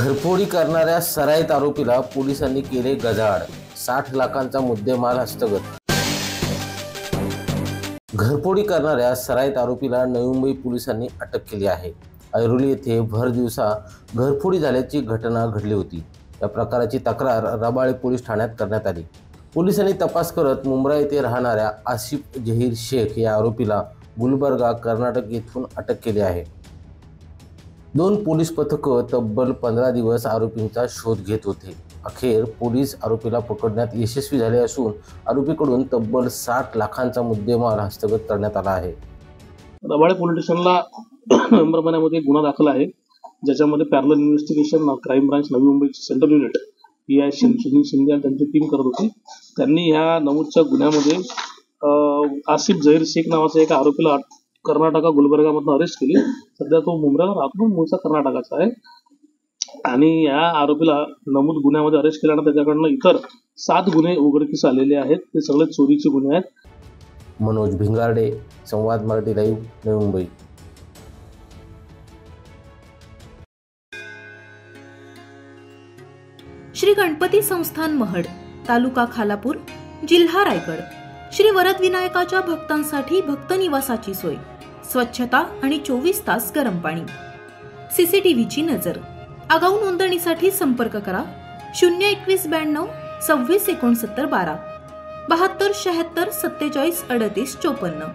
घरफोडी करणाऱ्या सराईत आरोपीला पोलिसांनी केले गजाआड, 60 लाखांचा मुद्देमाल हस्तगत। घरफोडी करणाऱ्या सराईत आरोपीला नवी मुंबई पोलिसांनी अटक केली आहे। ऐरोली येथे भर दिवसा घरफोडी झाल्याची घटना घडली होती। या प्रकाराची तक्रार रबाळे पोलीस ठाण्यात करण्यात आली। पोलिसांनी तपास करत मुंब्रा येथे राहणाऱ्या आसिफ जहीर शेख या आरोपीला गुलबर्गा कर्नाटक येथून अटक केली आहे। 2 पोलीस पथकं तब्बल 15 दिवस आरोपींचा शोध घेत होते। अखेर पोलीस आरोपीला पकडण्यात यशस्वी झाले असून आरोपीकडून तब्बल 60 लाखांचा मुद्देमाल हस्तगत करण्यात आला आहे। रबाळे पोलीस स्टेशनला नंबर महिन्यामध्ये गुन्हा दाखल आहे, ज्याच्यामध्ये पॅरलल इन्व्हेस्टिगेशन क्राईम ब्रांच नवी मुंबईची central unit PI Sunil Shinde आणि त्यांची टीम करत होती। त्यांनी ह्या नमूदच्या गुन्ह्यामध्ये आसिफ जहीर शेख नावाचा एक आरोपीला कर्नाटक गुलबर्गामधून अरेस्ट केली। सध्या तो मुंब्राला राहतो, मूळचा कर्नाटकाचा आहे आणि या आरोपीला नमूद गुन्ह्यामध्ये अरेस्ट केल्यानंतर त्याच्याकडनं इतर 7 गुन्हे उघडकीस आलेले आहेत। ते सगळे चोरीचे गुन्हे आहेत। मनोज भिंगारडे, संवाद मराठी लाईव्ह, नवी मुंबई। श्री गणपती संस्थान महड, तालुका खालापूर, जिल्हा रायगड। श्री वरद विनायकाच्या भक्तांसाठी भक्त निवासाची सोय, स्वच्छता आणि 24 तास गरम पाणी, CCTVची नजर। आगाऊ नोंदणीसाठी संपर्क करा 021 92 26 69 12 72 76 47 38 54।